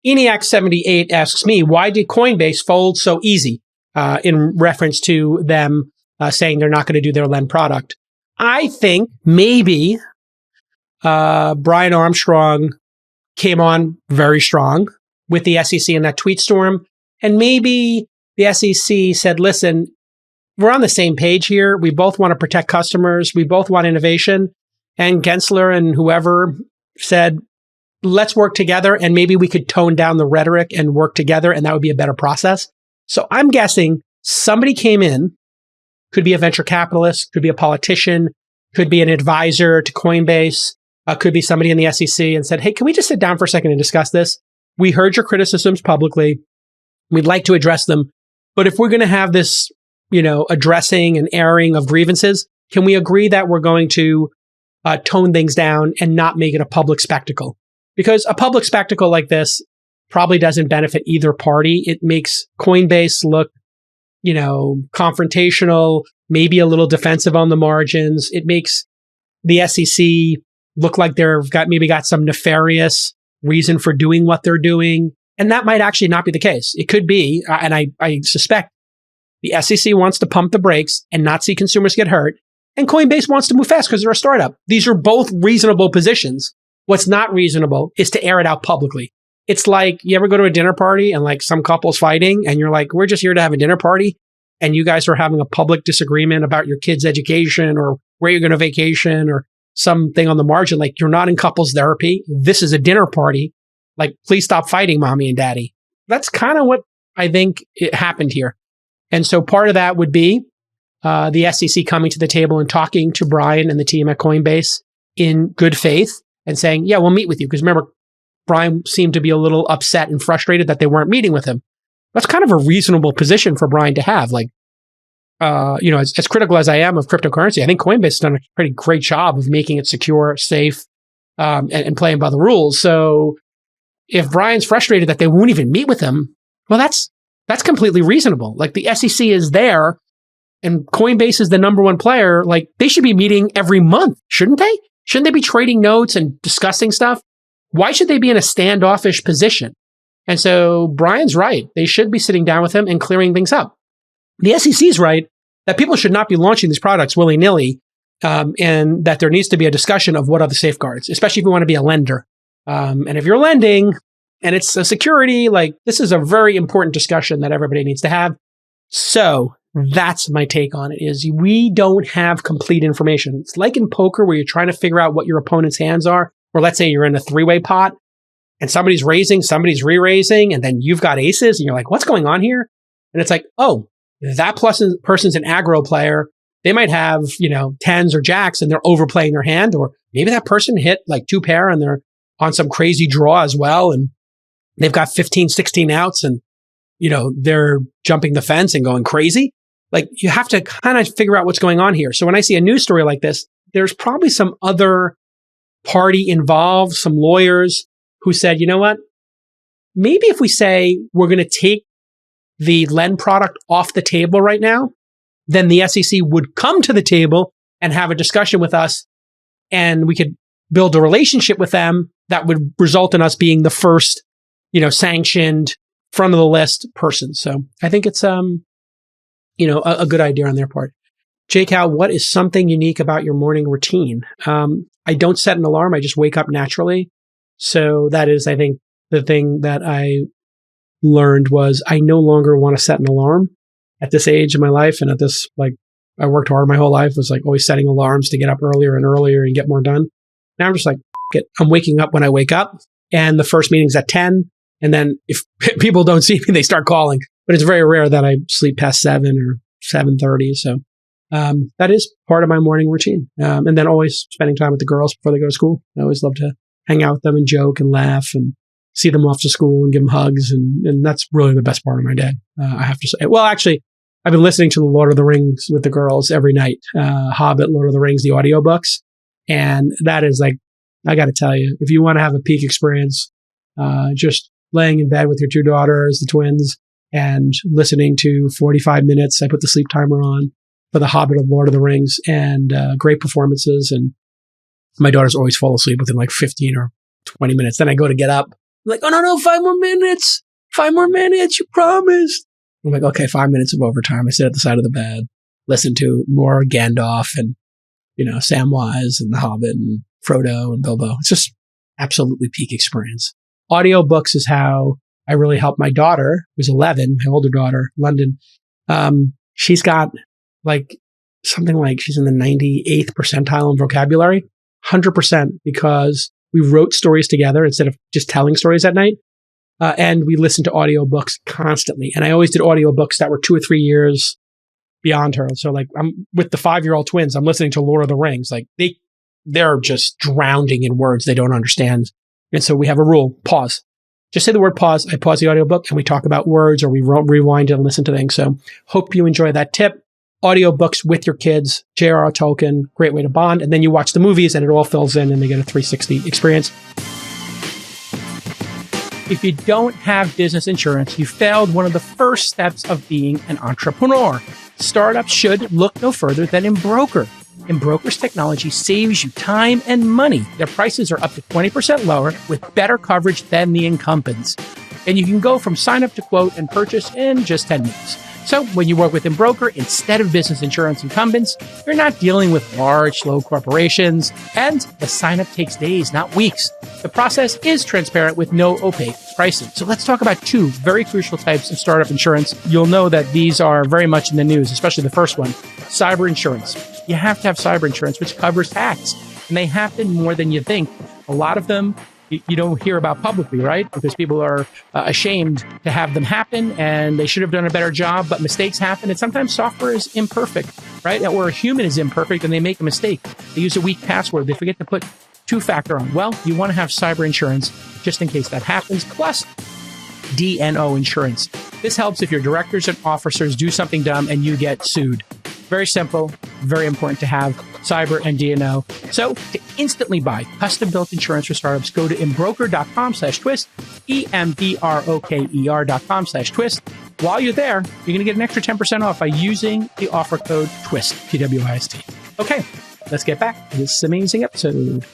ENIAC78 asks me, why did Coinbase fold so easy? In reference to them saying they're not going to do their lend product. I think maybe Brian Armstrong came on very strong with the SEC in that tweet storm. And maybe the SEC said, listen, we're on the same page here. We both want to protect customers. We both want innovation. And Gensler and whoever said, let's work together and maybe we could tone down the rhetoric and work together and that would be a better process. So I'm guessing somebody came in, could be a venture capitalist, could be a politician, could be an advisor to Coinbase, could be somebody in the SEC and said, hey, can we just sit down for a second and discuss this? We heard your criticisms publicly. We'd like to address them. But if we're going to have this, addressing and airing of grievances, can we agree that we're going to tone things down and not make it a public spectacle? Because a public spectacle like this probably doesn't benefit either party. It makes Coinbase look, confrontational, maybe a little defensive on the margins. It makes the SEC look like they've got some nefarious reason for doing what they're doing. And that might actually not be the case. It could be, and I suspect the SEC wants to pump the brakes and not see consumers get hurt. And Coinbase wants to move fast because they're a startup. These are both reasonable positions. What's not reasonable is to air it out publicly. It's like you ever go to a dinner party and like some couple's fighting and you're like, we're just here to have a dinner party. And you guys are having a public disagreement about your kid's education or where you're going to vacation or something on the margin. Like you're not in couples therapy. This is a dinner party. Like, please stop fighting, mommy and daddy. That's kind of what I think it happened here. And so part of that would be the SEC coming to the table and talking to Brian and the team at Coinbase in good faith and saying, yeah, we'll meet with you. Because remember, Brian seemed to be a little upset and frustrated that they weren't meeting with him. That's kind of a reasonable position for Brian to have. Like, as critical as I am of cryptocurrency, I think Coinbase has done a pretty great job of making it secure, safe, and playing by the rules. So if Brian's frustrated that they won't even meet with him, well, that's completely reasonable. Like the SEC is there and Coinbase is the number one player. Like they should be meeting every month, shouldn't they? Shouldn't they be trading notes and discussing stuff? Why should they be in a standoffish position? And so Brian's right. They should be sitting down with him and clearing things up. The SEC is right that people should not be launching these products willy-nilly, and that there needs to be a discussion of what are the safeguards, especially if you want to be a lender. And if you're lending and it's a security, like this is a very important discussion that everybody needs to have. So that's my take on it is we don't have complete information. It's like in poker where you're trying to figure out what your opponent's hands are. Or let's say you're in a three-way pot and somebody's raising, somebody's re-raising, and then you've got aces and you're like, what's going on here? And it's like, oh, that person's an aggro player. They might have, tens or jacks and they're overplaying their hand. Or maybe that person hit like two pair and they're on some crazy draw as well. And they've got 15, 16 outs and, they're jumping the fence and going crazy. Like you have to kind of figure out what's going on here. So when I see a news story like this, there's probably some other party involved, some lawyers who said, you know what? Maybe if we say we're going to take the lend product off the table right now, then the SEC would come to the table and have a discussion with us and we could build a relationship with them that would result in us being the first, sanctioned front of the list person. So I think it's, a good idea on their part. Jake, what is something unique about your morning routine? I don't set an alarm. I just wake up naturally. So that is, I think, the thing that I learned was I no longer want to set an alarm at this age of my life. And at this, I worked hard my whole life, was like always setting alarms to get up earlier and earlier and get more done. Now I'm just like, I'm waking up when I wake up and the first meeting's at 10. And then if people don't see me, they start calling, but it's very rare that I sleep past 7 or 7:30. So, that is part of my morning routine. And then always spending time with the girls before they go to school. I always love to hang out with them and joke and laugh and see them off to school and give them hugs. And that's really the best part of my day. I have to say, well, actually, I've been listening to the Lord of the Rings with the girls every night. Hobbit, Lord of the Rings, the audiobooks. And that is like, I got to tell you, if you want to have a peak experience, just laying in bed with your two daughters, the twins, and listening to 45 minutes. I put the sleep timer on for The Hobbit of Lord of the Rings and great performances. And my daughters always fall asleep within like 15 or 20 minutes. Then I go to get up Like, oh, no, 5 more minutes. 5 more minutes. You promised. I'm like, okay, 5 minutes of overtime. I sit at the side of the bed, listen to more Gandalf and, Samwise and the Hobbit and Frodo and Bilbo. It's just absolutely peak experience. Audiobooks is how I really helped my daughter, who's 11, my older daughter, London. She's got something like she's in the 98th percentile in vocabulary, 100% because we wrote stories together instead of just telling stories at night. And we listened to audiobooks constantly. And I always did audiobooks that were 2 or 3 years beyond her. So I'm with the 5-year-old twins, I'm listening to Lord of the Rings. They're just drowning in words they don't understand. And so we have a rule, pause. Just say the word pause. I pause the audiobook and we talk about words or we rewind it and listen to things. So hope you enjoy that tip. Audiobooks with your kids, J.R.R. Tolkien, great way to bond. And then you watch the movies and it all fills in and they get a 360 experience. If you don't have business insurance, you failed one of the first steps of being an entrepreneur. Startups should look no further than Embroker. Embroker's technology saves you time and money. Their prices are up to 20% lower with better coverage than the incumbents. And you can go from sign up to quote and purchase in just 10 minutes. So when you work with Embroker, instead of business insurance incumbents, you're not dealing with large, slow corporations, and the sign-up takes days, not weeks. The process is transparent with no opaque pricing. So let's talk about 2 very crucial types of startup insurance. You'll know that these are very much in the news, especially the first one, cyber insurance. You have to have cyber insurance, which covers hacks, and they happen more than you think. A lot of them you don't hear about publicly, right? Because people are ashamed to have them happen and they should have done a better job, but mistakes happen. And sometimes software is imperfect, right? Or a human is imperfect and they make a mistake. They use a weak password. They forget to put 2-factor on. Well, you want to have cyber insurance just in case that happens, plus D&O insurance. This helps if your directors and officers do something dumb and you get sued. Very simple, very important to have cyber and D&O. So to instantly buy custom-built insurance for startups, go to embroker.com/twist, embroker.com/twist. While you're there, you're going to get an extra 10% off by using the offer code TWIST, TWIST. Okay, let's get back to this amazing episode.